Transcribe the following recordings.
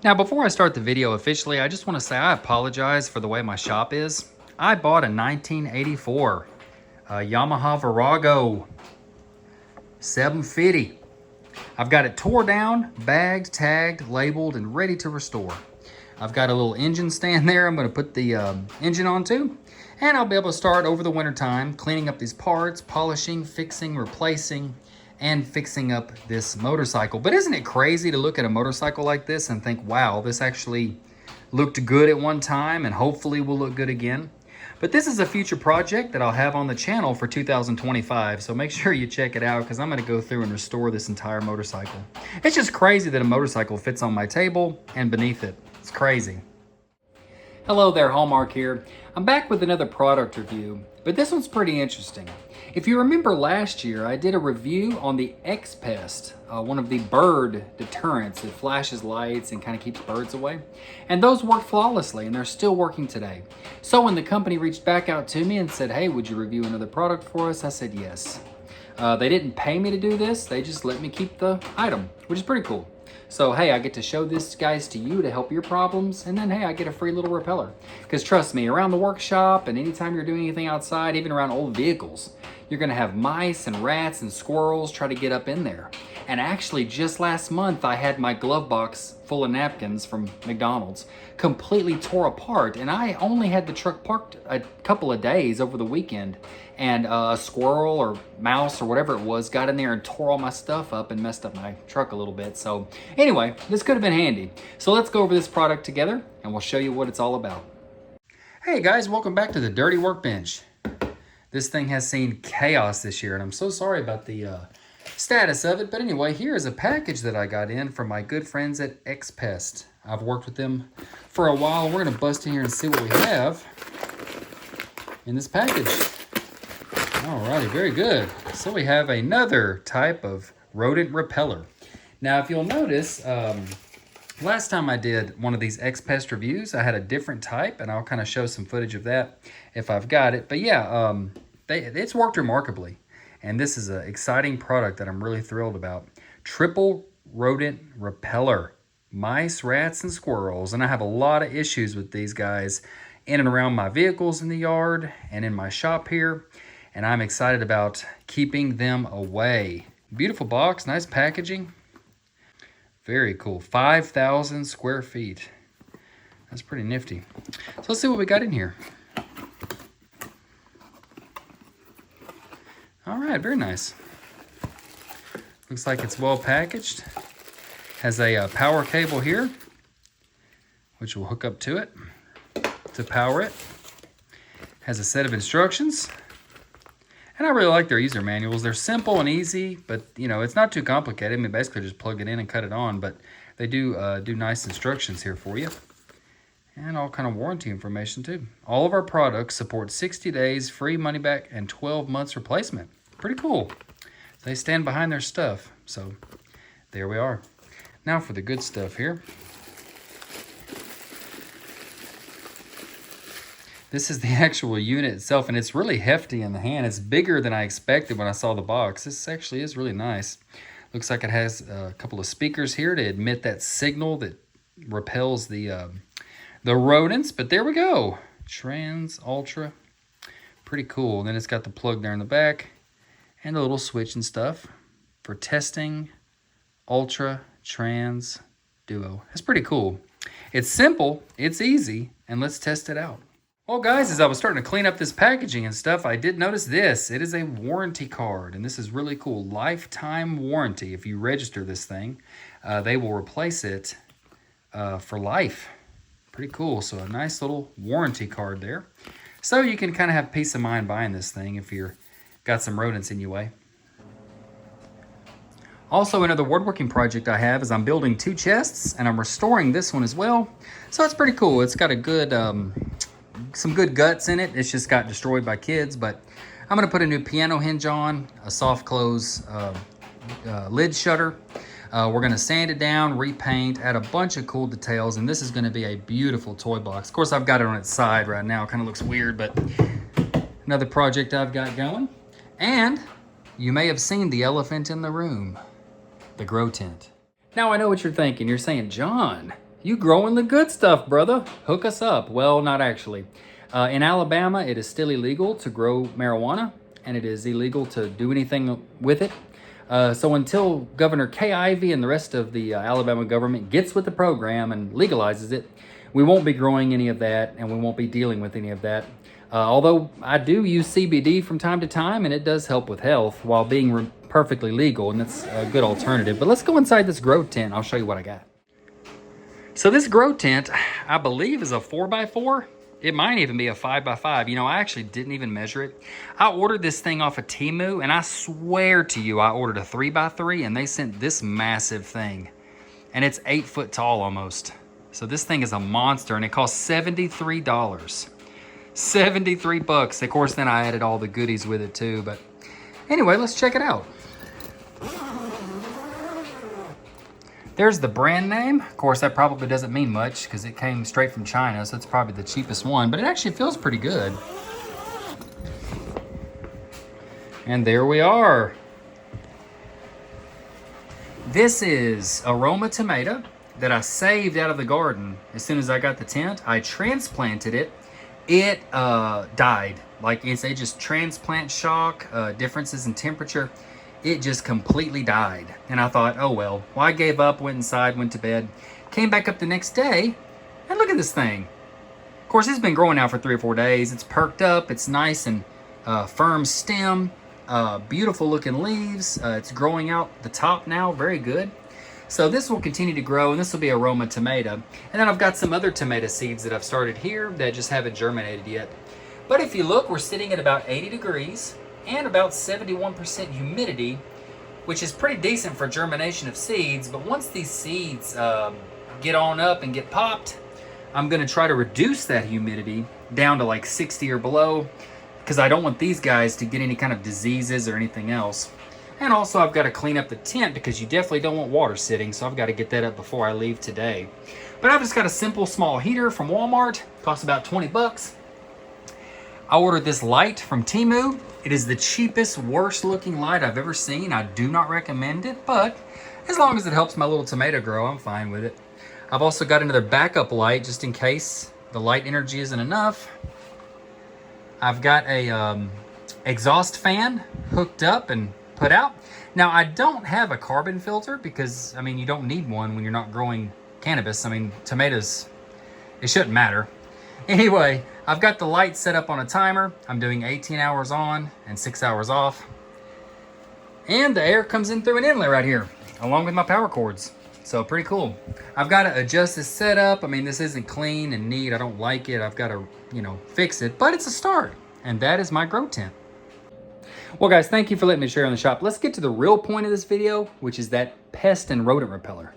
Now, before I start the video officially, I just want to say I apologize for the way my shop is. I bought a 1984 Yamaha Virago 750. I've got it tore down, bagged, tagged, labeled, and ready to restore. I've got a little engine stand there I'm going to put the engine onto, and I'll be able to start over the winter time cleaning up these parts, polishing, fixing, replacing, and fixing up this motorcycle. But isn't it crazy to look at a motorcycle like this and think, wow, this actually looked good at one time and hopefully will look good again? But this is a future project that I'll have on the channel for 2025, so make sure you check it out because I'm going to go through and restore this entire motorcycle. It's just crazy that a motorcycle fits on my table and beneath it. It's crazy. Hello there, Hallmark here. I'm back with another product review, but this one's pretty interesting. If you remember last year, I did a review on the X-Pest, one of the bird deterrents that flashes lights and kind of keeps birds away. And those worked flawlessly, and they're still working today. So when the company reached back out to me and said, hey, would you review another product for us? I said yes. They didn't pay me to do this. They just let me keep the item, which is pretty cool. So, hey, I get to show this, guys, to you to help your problems. And then, hey, I get a free little repeller. Because trust me, around the workshop and anytime you're doing anything outside, even around old vehicles, you're going to have mice and rats and squirrels try to get up in there. And actually, just last month, I had my glove box full of napkins from McDonald's completely tore apart. And I only had the truck parked a couple of days over the weekend. And a squirrel or mouse or whatever it was got in there and tore all my stuff up and messed up my truck a little bit. So anyway, this could have been handy. So let's go over this product together and we'll show you what it's all about. Hey guys, welcome back to the Dirty Workbench. This thing has seen chaos this year and I'm so sorry about the status of it. But anyway, here is a package that I got in from my good friends at X-Pest. I've worked with them for a while. We're gonna bust in here and see what we have in this package. Alrighty, very good. So we have another type of rodent repeller. Now, if you'll notice, last time I did one of these X-Pest reviews, I had a different type, and I'll kind of show some footage of that if I've got it. But yeah, it's worked remarkably. And this is an exciting product that I'm really thrilled about. Triple Rodent Repeller. Mice, rats, and squirrels. And I have a lot of issues with these guys in and around my vehicles in the yard and in my shop here. And I'm excited about keeping them away. Beautiful box, nice packaging. Very cool, 5,000 square feet. That's pretty nifty. So let's see what we got in here. All right, very nice. Looks like it's well packaged. Has a power cable here, which will hook up to it to power it. Has a set of instructions. And I really like their user manuals. They're simple and easy, but you know, it's not too complicated. I mean, basically just plug it in and cut it on, but they do nice instructions here for you. And all kind of warranty information too. All of our products support 60 days, free money back, and 12 months replacement. Pretty cool. They stand behind their stuff. So there we are. Now for the good stuff here. This is the actual unit itself, and it's really hefty in the hand. It's bigger than I expected when I saw the box. This actually is really nice. Looks like it has a couple of speakers here to emit that signal that repels the rodents. But there we go. Trans, Ultra. Pretty cool. And then it's got the plug there in the back and a little switch and stuff for testing Ultra, Trans, Duo. That's pretty cool. It's simple, it's easy, and let's test it out. Well, guys, as I was starting to clean up this packaging and stuff, I did notice this. It is a warranty card, and this is really cool. Lifetime warranty. If you register this thing, they will replace it for life. Pretty cool. So a nice little warranty card there. So you can kind of have peace of mind buying this thing if you're got some rodents in your way. Also, another woodworking project I have is I'm building 2 chests, and I'm restoring this one as well. So it's pretty cool. It's got a good... some good guts in it. It's just got destroyed by kids, but I'm going to put a new piano hinge on, a soft close lid shutter. We're going to sand it down, repaint, add a bunch of cool details, and this is going to be a beautiful toy box. Of course, I've got it on its side right now. It kind of looks weird, but another project I've got going. And you may have seen the elephant in the room, the grow tent. Now I know what you're thinking. You're saying, John, You growing the good stuff, brother. Hook us up. Well, not actually. In Alabama, it is still illegal to grow marijuana, and it is illegal to do anything with it. So until Governor Kay Ivey and the rest of the Alabama government gets with the program and legalizes it, we won't be growing any of that, and we won't be dealing with any of that. Although I do use CBD from time to time, and it does help with health while being perfectly legal, and that's a good alternative. But let's go inside this grow tent. I'll show you what I got. So this grow tent, I believe, is a 4x4. It might even be a 5x5. You know, I actually didn't even measure it. I ordered this thing off of Temu, and I swear to you, I ordered a 3x3, and they sent this massive thing. And it's 8 foot tall almost. So this thing is a monster, and it cost $73. 73 bucks. Of course, then I added all the goodies with it too. But anyway, let's check it out. There's the brand name. Of course, that probably doesn't mean much because it came straight from China, so it's probably the cheapest one, but it actually feels pretty good. And there we are. This is Aroma tomato that I saved out of the garden. As soon as I got the tent, I transplanted it. It died. Like it's just transplant shock, differences in temperature. It just completely died. And I thought, oh well. Well, I gave up, went inside, went to bed, came back up the next day, and look at this thing. Of course, it's been growing now for 3 or 4 days. It's perked up, it's nice and firm stem, beautiful looking leaves. It's growing out the top now, very good. So this will continue to grow, and this will be Aroma tomato. And then I've got some other tomato seeds that I've started here that just haven't germinated yet. But if you look, we're sitting at about 80 degrees. And about 71% humidity, which is pretty decent for germination of seeds. But once these seeds get on up and get popped, I'm going to try to reduce that humidity down to like 60 or below, because I don't want these guys to get any kind of diseases or anything else. And also I've got to clean up the tent because you definitely don't want water sitting, so I've got to get that up before I leave today. But I've just got a simple small heater from Walmart, costs about 20 bucks. I ordered this light from Temu. It is the cheapest, worst looking light I've ever seen. I do not recommend it, but as long as it helps my little tomato grow, I'm fine with it. I've also got another backup light just in case the light energy isn't enough. I've got a exhaust fan hooked up and put out. Now, I don't have a carbon filter because, I mean, you don't need one when you're not growing cannabis. I mean, tomatoes, it shouldn't matter. Anyway, I've got the light set up on a timer. I'm doing 18 hours on and 6 hours off. And the air comes in through an inlet right here, along with my power cords. So pretty cool. I've got to adjust this setup. I mean, this isn't clean and neat. I don't like it. I've got to, fix it, but it's a start. And that is my grow tent. Well, guys, thank you for letting me share on the shop. Let's get to the real point of this video, which is that pest and rodent repeller.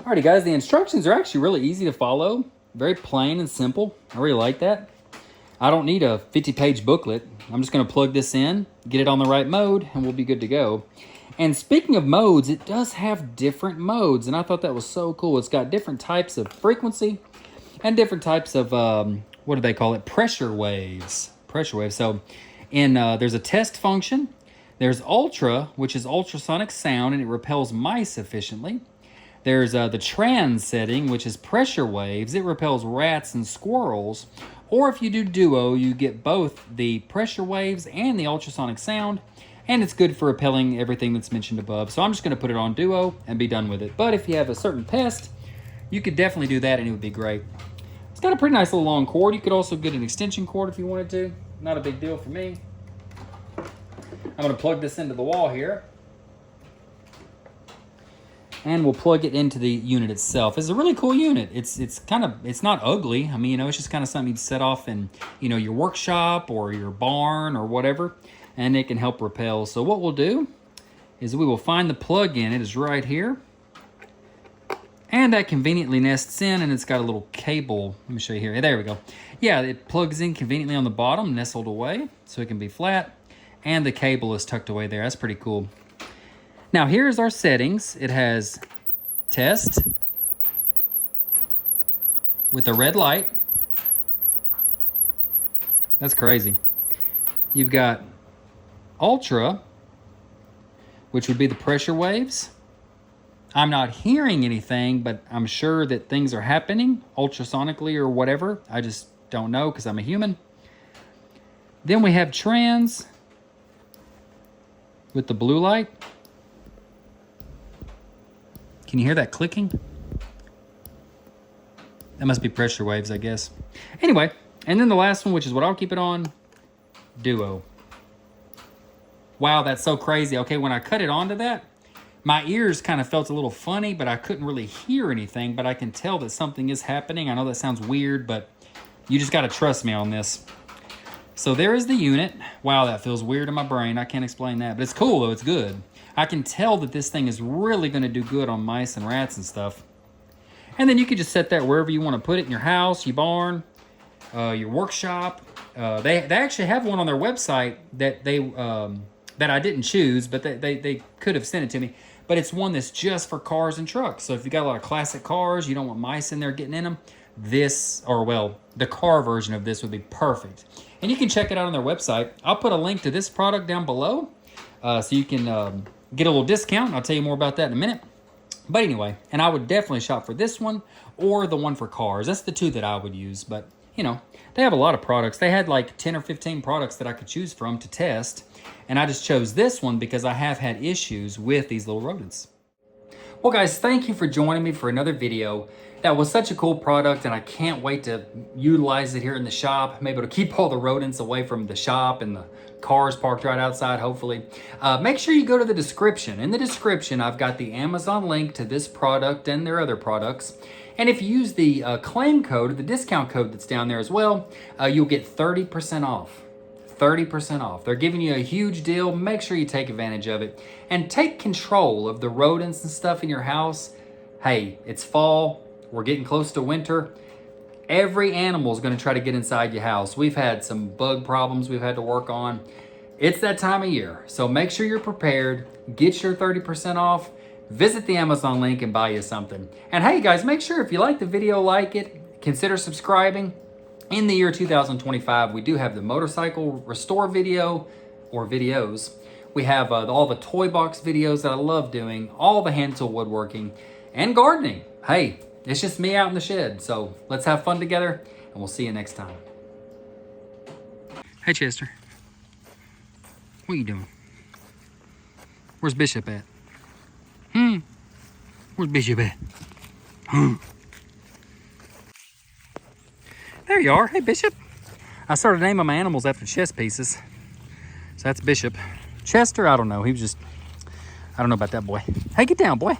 Alrighty, guys, the instructions are actually really easy to follow. Very plain and simple. I really like that. I don't need a 50-page booklet. I'm just going to plug this in, get it on the right mode, and we'll be good to go. And speaking of modes, it does have different modes, and I thought that was so cool. It's got different types of frequency and different types of, what do they call it? Pressure waves. Pressure waves. So there's a test function. There's ultra, which is ultrasonic sound, and it repels mice efficiently. There's the trans setting, which is pressure waves. It repels rats and squirrels. Or if you do duo, you get both the pressure waves and the ultrasonic sound. And it's good for repelling everything that's mentioned above. So I'm just going to put it on duo and be done with it. But if you have a certain pest, you could definitely do that and it would be great. It's got a pretty nice little long cord. You could also get an extension cord if you wanted to. Not a big deal for me. I'm going to plug this into the wall here. And we'll plug it into the unit itself. It's a really cool unit. It's not ugly. I mean, it's just kind of something you'd set off in, your workshop or your barn or whatever, and it can help repel. So what we'll do is we will find the plug in. It is right here. And that conveniently nests in, and it's got a little cable. Let me show you here. There we go. Yeah, it plugs in conveniently on the bottom, nestled away, so it can be flat. And the cable is tucked away there. That's pretty cool. Now, here's our settings. It has test with a red light. That's crazy. You've got ultra, which would be the pressure waves. I'm not hearing anything, but I'm sure that things are happening ultrasonically or whatever. I just don't know because I'm a human. Then we have trans with the blue light. Can you hear that clicking? That must be pressure waves, I guess. Anyway, and then the last one, which is what I'll keep it on, duo. Wow, that's so crazy. Okay, when I cut it onto that, my ears kind of felt a little funny, but I couldn't really hear anything, but I can tell that something is happening. I know that sounds weird, but you just got to trust me on this. So there is the unit. Wow, that feels weird in my brain. I can't explain that, but it's cool though. It's good. I can tell that this thing is really going to do good on mice and rats and stuff. And then you can just set that wherever you want to put it, in your house, your barn, your workshop. They actually have one on their website that that I didn't choose, but they could have sent it to me. But it's one that's just for cars and trucks. So if you got a lot of classic cars, you don't want mice in there getting in them, this, or well, the car version of this would be perfect. And you can check it out on their website. I'll put a link to this product down below so you can get a little discount. I'll tell you more about that in a minute. But anyway, and I would definitely shop for this one or the one for cars. That's the two that I would use. But, you know, they have a lot of products. They had like 10 or 15 products that I could choose from to test. And I just chose this one because I have had issues with these little rodents. Well, guys, thank you for joining me for another video. That was such a cool product, and I can't wait to utilize it here in the shop. Maybe to keep all the rodents away from the shop and the cars parked right outside, hopefully. Make sure you go to the description. In the description, I've got the Amazon link to this product and their other products. And if you use the claim code, the discount code that's down there as well, you'll get 30% off. 30% off. They're giving you a huge deal. Make sure you take advantage of it and take control of the rodents and stuff in your house. Hey, it's fall. We're getting close to winter. Every animal is going to try to get inside your house. We've had some bug problems we've had to work on. It's that time of year. So make sure you're prepared. Get your 30% off. Visit the Amazon link and buy you something. And hey guys, make sure if you like the video, like it, consider subscribing. In the year 2025, we do have the motorcycle restore video or videos. We have all the toy box videos that I love doing, all the hand tool woodworking and gardening. Hey, it's just me out in the shed. So let's have fun together and we'll see you next time. Hey, Chester. What are you doing? Where's Bishop at? Where's Bishop at? There you are. Hey, Bishop. I started naming my animals after chess pieces. So that's Bishop. Chester, I don't know. He was just, I don't know about that boy. Hey, get down, boy.